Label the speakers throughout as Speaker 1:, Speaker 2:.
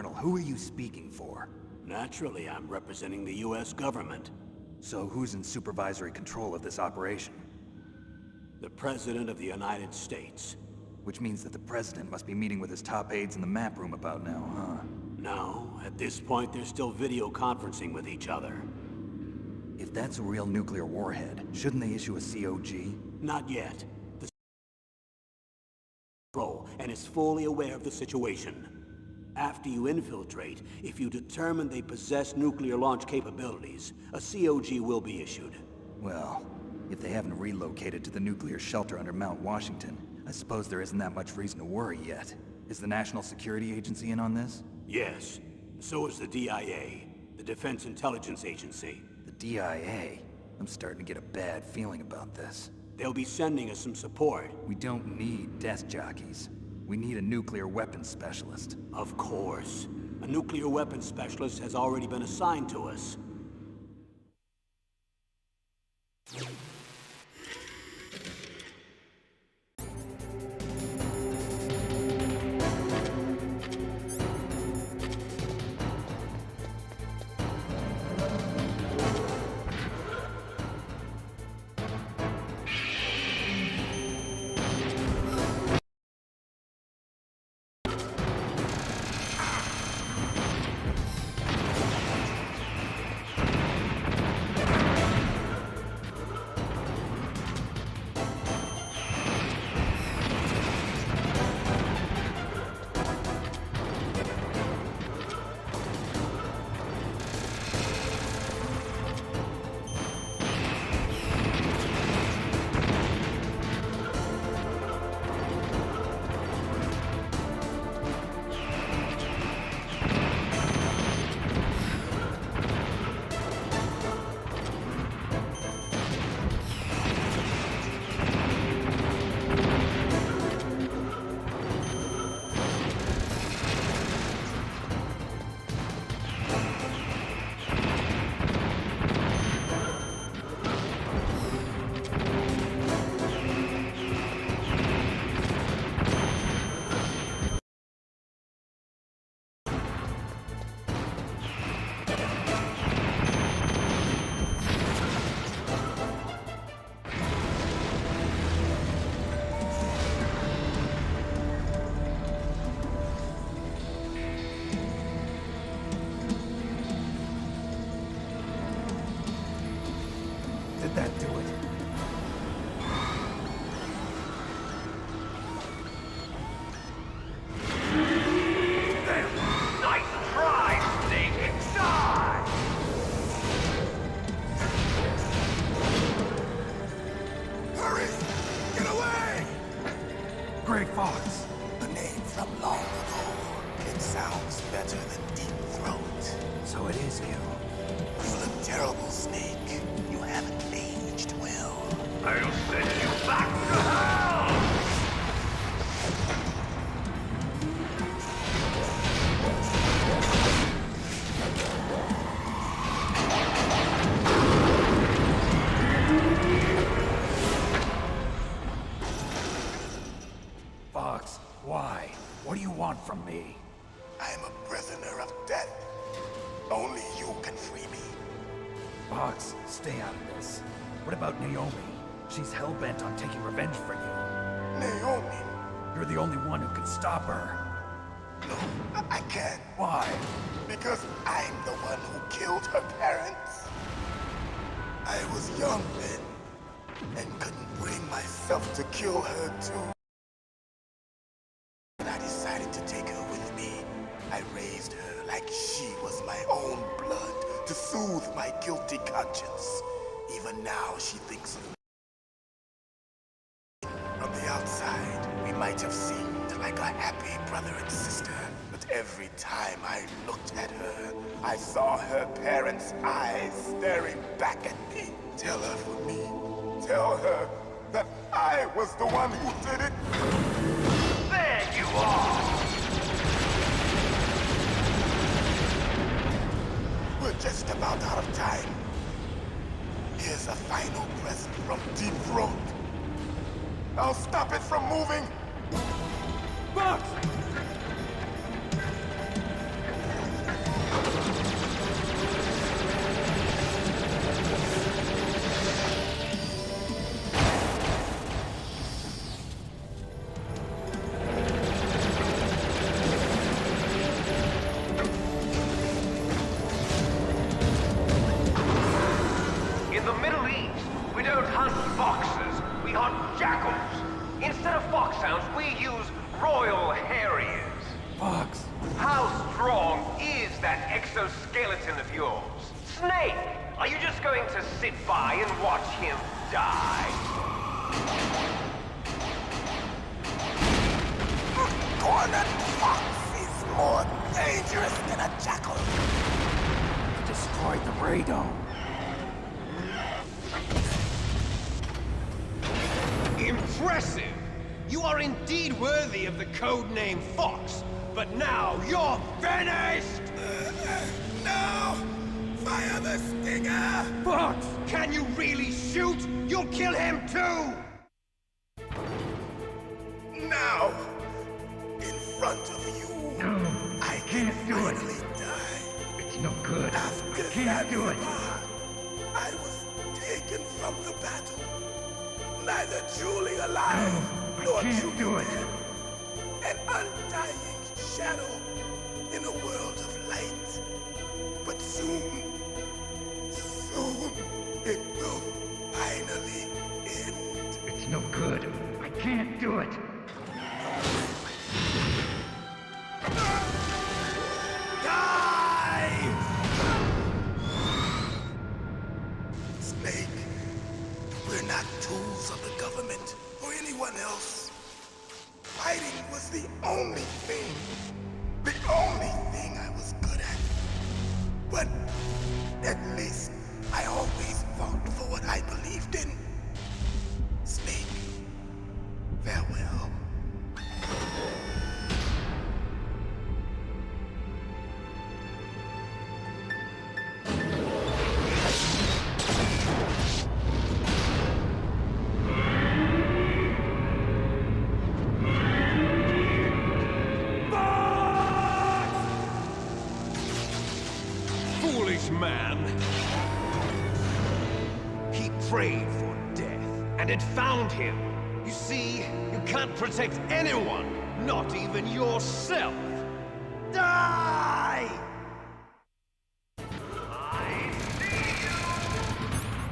Speaker 1: Colonel, who are you speaking for?
Speaker 2: Naturally, I'm representing the U.S. government.
Speaker 1: So who's in supervisory control of this operation?
Speaker 2: The President of the United States.
Speaker 1: Which means that the President must be meeting with his top aides in the map room about now, huh?
Speaker 2: No, at this point they're still video conferencing with each other.
Speaker 1: If that's a real nuclear warhead, shouldn't they issue a COG?
Speaker 2: Not yet. The role and is fully aware of the situation. After you infiltrate, if you determine they possess nuclear launch capabilities, a COG will be issued.
Speaker 1: Well, if they haven't relocated to the nuclear shelter under Mount Washington, I suppose there isn't that much reason to worry yet. Is the National Security Agency in on this?
Speaker 2: Yes. So is the DIA, the Defense Intelligence Agency.
Speaker 1: The DIA? I'm starting to get a bad feeling about this.
Speaker 2: They'll be sending us some support.
Speaker 1: We don't need desk jockeys. We need a nuclear weapons specialist.
Speaker 2: Of course. A nuclear weapons specialist has already been assigned to us.
Speaker 1: Did that do it? Gray Fox.
Speaker 3: A name from long ago. It sounds better than Deep Throat.
Speaker 1: So it is you.
Speaker 3: You look terrible, Snake. You haven't aged well.
Speaker 4: I'll send you back to hell!
Speaker 1: Fox, why? What do you want from me?
Speaker 3: I am a prisoner of death. Only you can free me.
Speaker 1: Fox, stay out of this. What about Naomi? She's hell-bent on taking revenge for you.
Speaker 3: Naomi?
Speaker 1: You're the only one who can stop her.
Speaker 3: No, I can't.
Speaker 1: Why?
Speaker 3: Because I'm the one who killed her parents. I was young then, and couldn't bring myself to kill her too. When I decided to take her with me, I raised her like she was my own blood to soothe my guilty conscience. Even now, she thinks of me. From the outside, we might have seemed like a happy brother and sister, but every time I looked at her, I saw her parents' eyes staring back at me. Tell her for me. Tell her that I was the one who did it.
Speaker 4: There you are!
Speaker 3: We're just about out of time. Here's a final present from Deep Throat. I'll stop it from moving.
Speaker 1: Fox!
Speaker 4: that exoskeleton of yours? Snake, are you just going to sit by and watch him die?
Speaker 3: Cornered fox is more dangerous than a jackal.
Speaker 1: He destroyed the Ray Dome.
Speaker 5: Impressive! You are indeed worthy of the codename Fox, but now you're finished!
Speaker 3: No! Fire the stinger!
Speaker 5: Fox! Can you really shoot? You'll kill him too!
Speaker 3: Now! In front of you!
Speaker 6: No,
Speaker 3: I
Speaker 6: can't do it.
Speaker 3: finally die.
Speaker 6: It's no good.
Speaker 3: After
Speaker 6: Can't do it.
Speaker 3: Zanzibar, I was taken from the battle. Neither truly alive,
Speaker 6: No,
Speaker 3: nor
Speaker 6: I can't
Speaker 3: truly
Speaker 6: do it.
Speaker 3: dead. An undying shadow in a world of light. But soon, it will finally end.
Speaker 6: It's no good. I can't do it.
Speaker 3: Snake, we're not tools of the government or anyone else. Fighting was the only thing I was good at. But at least I always fought for what I believed in. Snake, farewell.
Speaker 5: Foolish man! He prayed for death, and it found him. You see, you can't protect anyone, not even yourself. Die!
Speaker 4: I see you!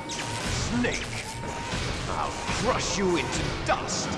Speaker 5: Snake! I'll crush you into dust!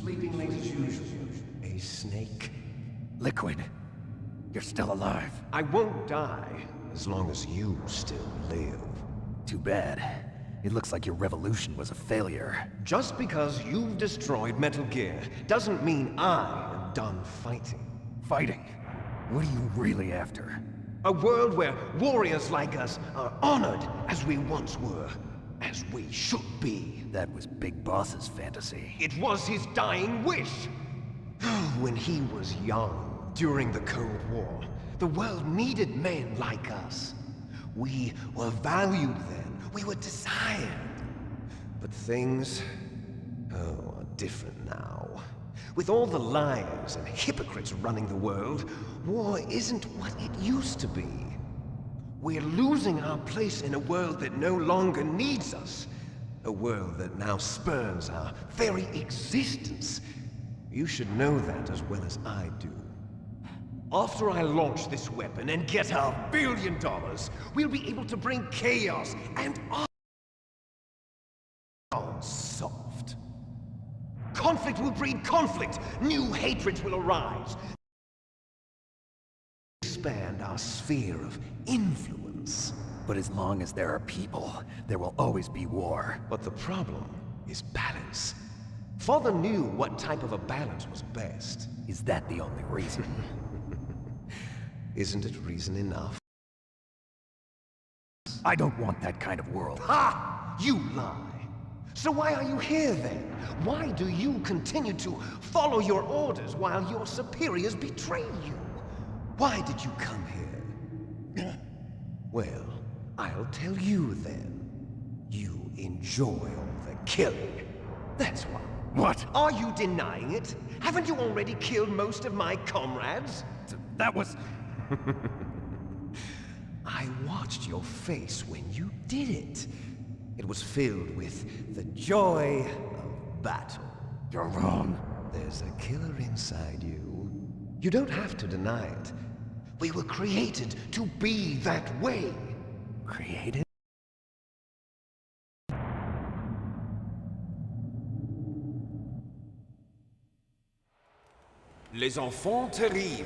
Speaker 5: Sleeping late as usual. A snake.
Speaker 1: Liquid. You're still alive.
Speaker 5: I won't die as long as you still live.
Speaker 1: Too bad. It looks like your revolution was a failure.
Speaker 5: Just because you've destroyed Metal Gear doesn't mean I am done fighting.
Speaker 1: Fighting? What are you really after?
Speaker 5: A world where warriors like us are honored as we once were, as we should be.
Speaker 1: That was Big Boss's fantasy.
Speaker 5: It was his dying wish. When he was young, during the Cold War, the world needed men like us. We were valued then. We were desired. But things, are different now. With all the liars and hypocrites running the world, war isn't what it used to be. We're losing our place in a world that no longer needs us. A world that now spurns our very existence. You should know that as well as I do. After I launch this weapon and get our $1 billion, we'll be able to bring chaos and soft. Conflict will breed conflict. New hatreds will arise. Expand our sphere of influence.
Speaker 1: But as long as there are people, there will always be war.
Speaker 5: But the problem is balance. Father knew what type of a balance was best.
Speaker 1: Is that the only reason?
Speaker 5: Isn't it reason enough?
Speaker 1: I don't want that kind of world.
Speaker 5: Ha! You lie. So why are you here then? Why do you continue to follow your orders while your superiors betray you? Why did you come here? Well, I'll tell you then. You enjoy all the killing. That's why.
Speaker 1: What?
Speaker 5: Are you denying it? Haven't you already killed most of my comrades?
Speaker 1: That was...
Speaker 5: I watched your face when you did it. It was filled with the joy of battle.
Speaker 1: You're wrong.
Speaker 5: There's a killer inside you. You don't have to deny it. We were created to be that way.
Speaker 1: Created?
Speaker 5: Les enfants terribles.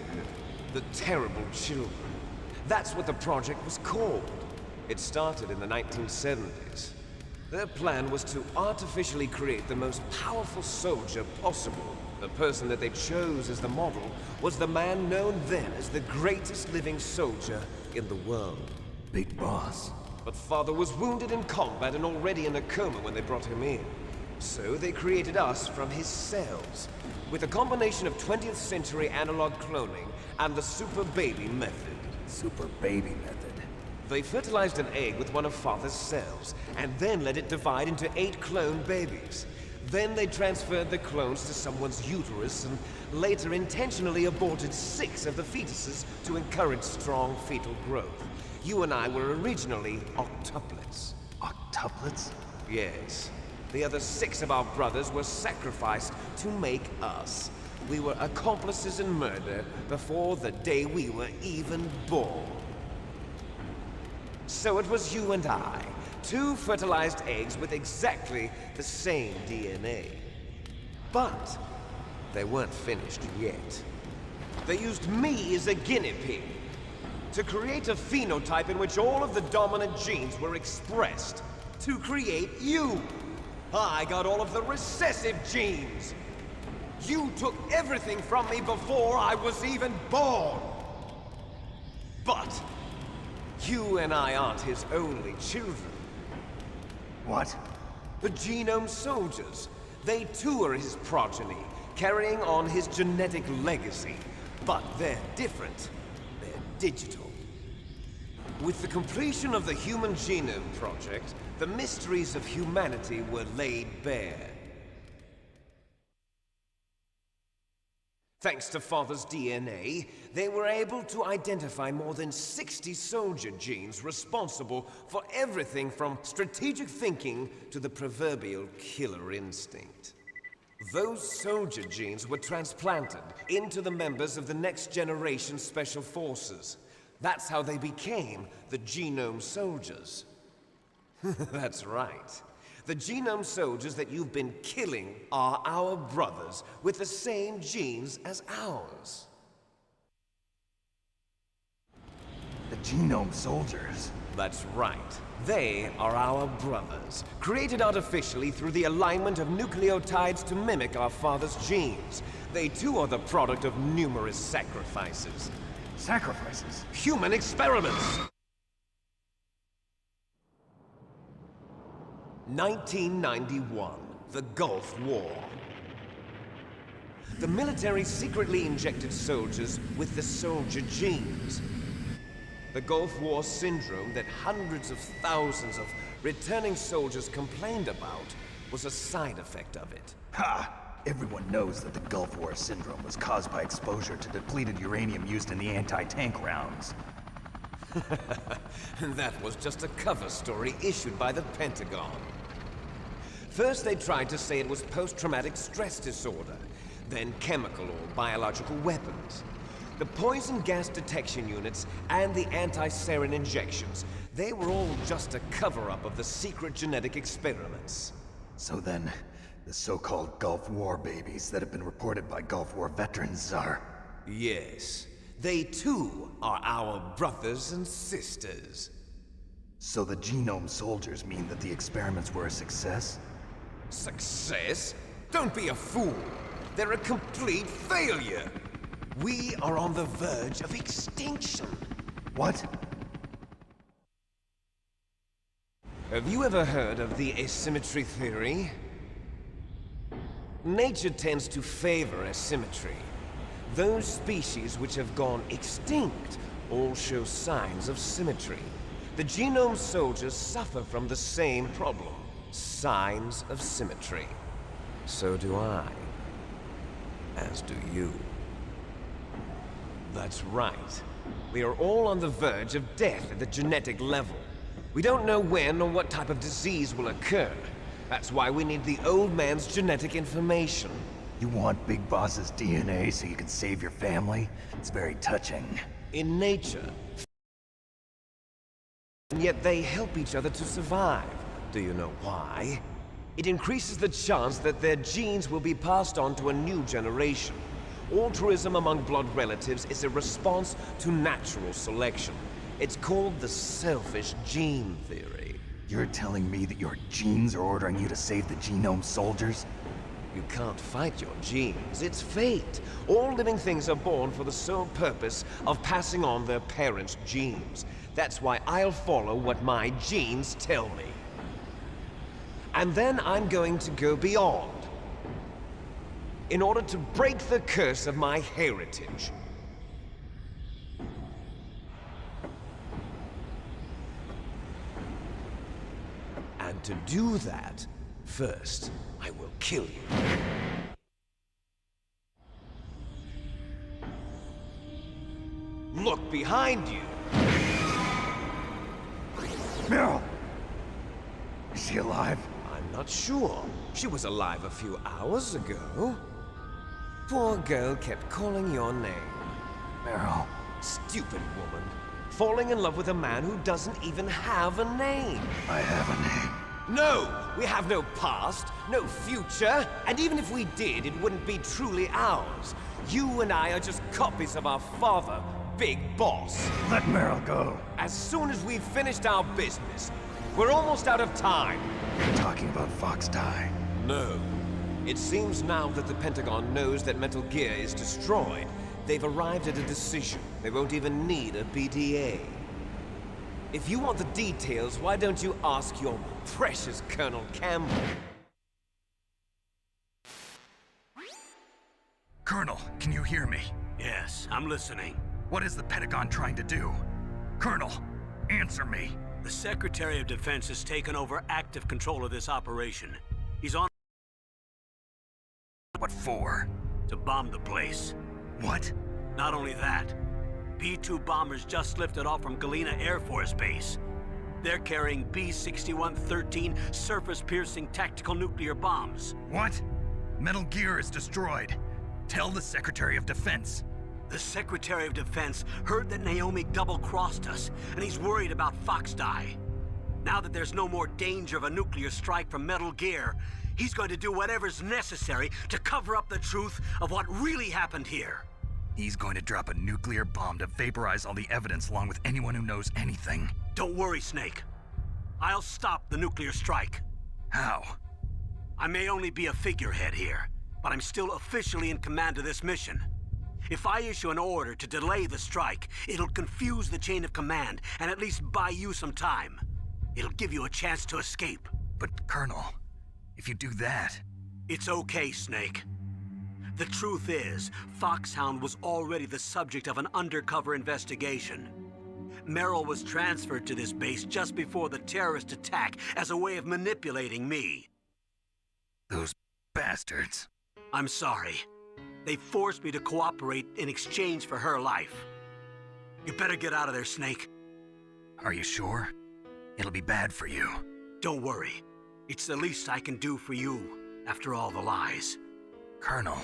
Speaker 5: The terrible children. That's what the project was called. It started in the 1970s. Their plan was to artificially create the most powerful soldier possible. The person that they chose as the model was the man known then as the greatest living soldier in the world.
Speaker 1: Big Boss.
Speaker 5: But Father was wounded in combat and already in a coma when they brought him in. So they created us from his cells, with a combination of 20th century analog cloning and the Super Baby method.
Speaker 1: Super Baby method.
Speaker 5: They fertilized an egg with one of Father's cells, and then let it divide into 8 clone babies. Then they transferred the clones to someone's uterus, and later intentionally aborted 6 of the fetuses to encourage strong fetal growth. You and I were originally octuplets.
Speaker 1: Octuplets?
Speaker 5: Yes. The other 6 of our brothers were sacrificed to make us. We were accomplices in murder before the day we were even born. So it was you and I, 2 fertilized eggs with exactly the same DNA. But they weren't finished yet. They used me as a guinea pig to create a phenotype in which all of the dominant genes were expressed to create you. I got all of the recessive genes. You took everything from me before I was even born. But you and I aren't his only children.
Speaker 1: What?
Speaker 5: The Genome Soldiers. They too are his progeny, carrying on his genetic legacy. But they're different. They're digital. With the completion of the Human Genome Project, the mysteries of humanity were laid bare. Thanks to Father's DNA, they were able to identify more than 60 soldier genes responsible for everything from strategic thinking to the proverbial killer instinct. Those soldier genes were transplanted into the members of the next generation Special Forces. That's how they became the Genome Soldiers. That's right. The Genome Soldiers that you've been killing are our brothers with the same genes as ours.
Speaker 1: Genome soldiers.
Speaker 5: That's right. They are our brothers, created artificially through the alignment of nucleotides to mimic our father's genes. They too are the product of numerous sacrifices.
Speaker 1: Sacrifices?
Speaker 5: Human experiments! 1991, the Gulf War. The military secretly injected soldiers with the soldier genes. The Gulf War syndrome that hundreds of thousands of returning soldiers complained about was a side effect of it.
Speaker 1: Ha! Everyone knows that the Gulf War syndrome was caused by exposure to depleted uranium used in the anti-tank rounds.
Speaker 5: And that was just a cover story issued by the Pentagon. First they tried to say it was post-traumatic stress disorder, then chemical or biological weapons. The poison gas detection units and the anti-sarin injections, they were all just a cover-up of the secret genetic experiments.
Speaker 1: So then, the so-called Gulf War babies that have been reported by Gulf War veterans are...
Speaker 5: Yes, they too are our brothers and sisters.
Speaker 1: So the genome soldiers mean that the experiments were a success?
Speaker 5: Success? Don't be a fool! They're a complete failure! We are on the verge of extinction.
Speaker 1: What?
Speaker 5: Have you ever heard of the asymmetry theory? Nature tends to favor asymmetry. Those species which have gone extinct all show signs of symmetry. The genome soldiers suffer from the same problem. Signs of symmetry. So do I. As do you. That's right. We are all on the verge of death at the genetic level. We don't know when or what type of disease will occur. That's why we need the old man's genetic information.
Speaker 1: You want Big Boss's DNA so you can save your family? It's very touching.
Speaker 5: In nature. And yet they help each other to survive. Do you know why? It increases the chance that their genes will be passed on to a new generation. Altruism among blood relatives is a response to natural selection. It's called the selfish gene theory.
Speaker 1: You're telling me that your genes are ordering you to save the genome soldiers?
Speaker 5: You can't fight your genes. It's fate. All living things are born for the sole purpose of passing on their parents' genes. That's why I'll follow what my genes tell me. And then I'm going to go beyond. In order to break the curse of my heritage. And to do that, first, I will kill you. Look behind you!
Speaker 1: Meryl! Is she alive?
Speaker 5: I'm not sure. She was alive a few hours ago. Poor girl kept calling your name.
Speaker 1: Meryl.
Speaker 5: Stupid woman. Falling in love with a man who doesn't even have a name.
Speaker 1: I have a name.
Speaker 5: No! We have no past, no future, and even if we did, it wouldn't be truly ours. You and I are just copies of our father, Big Boss.
Speaker 1: Let Meryl go.
Speaker 5: As soon as we've finished our business, we're almost out of time.
Speaker 1: You're talking about Fox Die.
Speaker 5: No. It seems now that the Pentagon knows that Metal Gear is destroyed. They've arrived at a decision. They won't even need a BDA. If you want the details, why don't you ask your precious Colonel Campbell?
Speaker 1: Colonel, can you hear me?
Speaker 2: Yes, I'm listening.
Speaker 1: What is the Pentagon trying to do? Colonel, answer me.
Speaker 2: The Secretary of Defense has taken over active control of this operation. He's on
Speaker 1: What for?
Speaker 2: to bomb the place.
Speaker 1: What?
Speaker 2: Not only that, B-2 bombers just lifted off from Galena Air Force Base. They're carrying B-6113 surface-piercing tactical nuclear bombs.
Speaker 1: What? Metal Gear is destroyed. Tell the Secretary of Defense.
Speaker 2: The Secretary of Defense heard that Naomi double-crossed us, and he's worried about Fox Die. Now that there's no more danger of a nuclear strike from Metal Gear, he's going to do whatever's necessary to cover up the truth of what really happened here.
Speaker 1: He's going to drop a nuclear bomb to vaporize all the evidence along with anyone who knows anything.
Speaker 2: Don't worry, Snake. I'll stop the nuclear strike.
Speaker 1: How?
Speaker 2: I may only be a figurehead here, but I'm still officially in command of this mission. If I issue an order to delay the strike, it'll confuse the chain of command and at least buy you some time. It'll give you a chance to escape.
Speaker 1: But, Colonel, if you do that...
Speaker 2: It's okay, Snake. The truth is, Foxhound was already the subject of an undercover investigation. Merrill was transferred to this base just before the terrorist attack as a way of manipulating me.
Speaker 1: Those bastards.
Speaker 2: I'm sorry. They forced me to cooperate in exchange for her life. You better get out of there, Snake.
Speaker 1: Are you sure? It'll be bad for you.
Speaker 2: Don't worry. It's the least I can do for you, after all the lies.
Speaker 1: Colonel...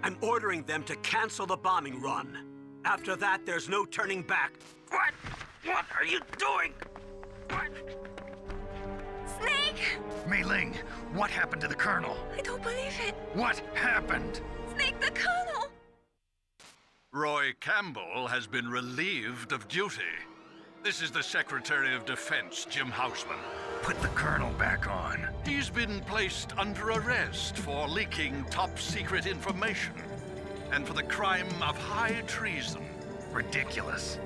Speaker 2: I'm ordering them to cancel the bombing run. After that, there's no turning back. What? What are you doing? What?
Speaker 7: Snake!
Speaker 1: Mei Ling, what happened to the Colonel?
Speaker 7: I don't believe it.
Speaker 1: What happened?
Speaker 7: Snake, the Colonel!
Speaker 8: Roy Campbell has been relieved of duty. This is the Secretary of Defense, Jim Houseman.
Speaker 1: Put the Colonel back on.
Speaker 8: He's been placed under arrest for leaking top-secret information and for the crime of high treason.
Speaker 1: Ridiculous.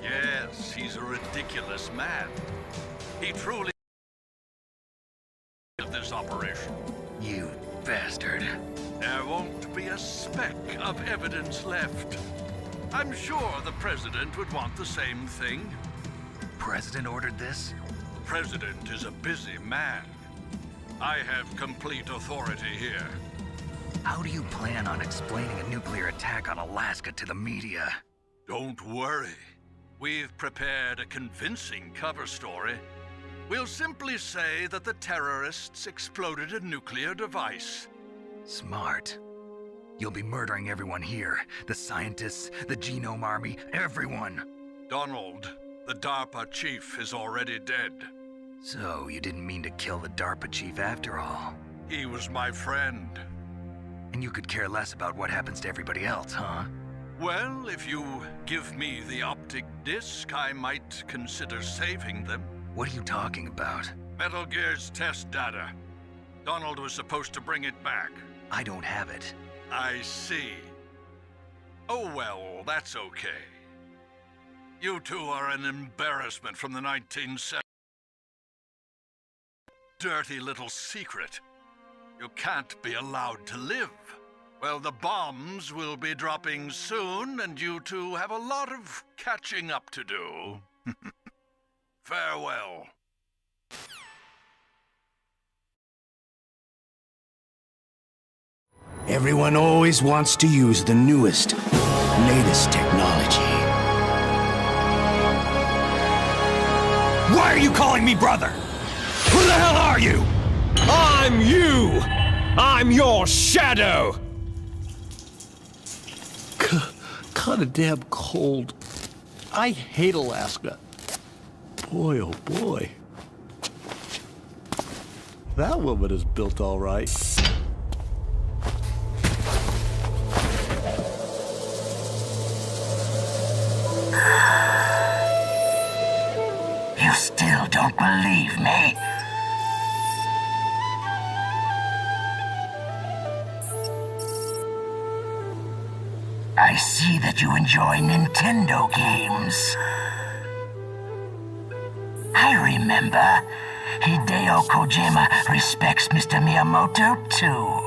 Speaker 8: Yes, he's a ridiculous man. He truly of this operation.
Speaker 1: You bastard.
Speaker 8: There won't be a speck of evidence left. I'm sure the President would want the same thing.
Speaker 1: President ordered this?
Speaker 8: President is a busy man. I have complete authority here.
Speaker 1: How do you plan on explaining a nuclear attack on Alaska to the media?
Speaker 8: Don't worry. We've prepared a convincing cover story. We'll simply say that the terrorists exploded a nuclear device.
Speaker 1: Smart. You'll be murdering everyone here. The scientists, the Genome Army, everyone.
Speaker 8: Donald, the DARPA chief, is already dead.
Speaker 1: So, you didn't mean to kill the DARPA chief after all.
Speaker 8: He was my friend.
Speaker 1: And you could care less about what happens to everybody else, huh?
Speaker 8: Well, if you give me the optic disc, I might consider saving them.
Speaker 1: What are you talking about?
Speaker 8: Metal Gear's test data. Donald was supposed to bring it back.
Speaker 1: I don't have it.
Speaker 8: I see. Oh well, that's okay. You two are an embarrassment from the 1970s. Dirty little secret. You can't be allowed to live. Well, the bombs will be dropping soon, and you two have a lot of catching up to do. Farewell.
Speaker 9: Everyone always wants to use the newest, latest technology.
Speaker 1: Why are you calling me brother? Who the hell are you?
Speaker 10: I'm you! I'm your shadow!
Speaker 11: Kinda damn cold. I hate Alaska. Boy, oh boy. That woman is built all right.
Speaker 12: You still don't believe me? I see that you enjoy Nintendo games. I remember. Hideo Kojima respects Mr. Miyamoto, too.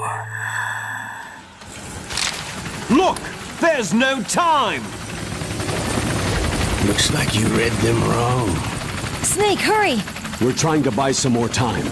Speaker 10: Look! There's no time!
Speaker 9: Looks like you read them wrong.
Speaker 7: Snake, hurry!
Speaker 11: We're trying to buy some more time.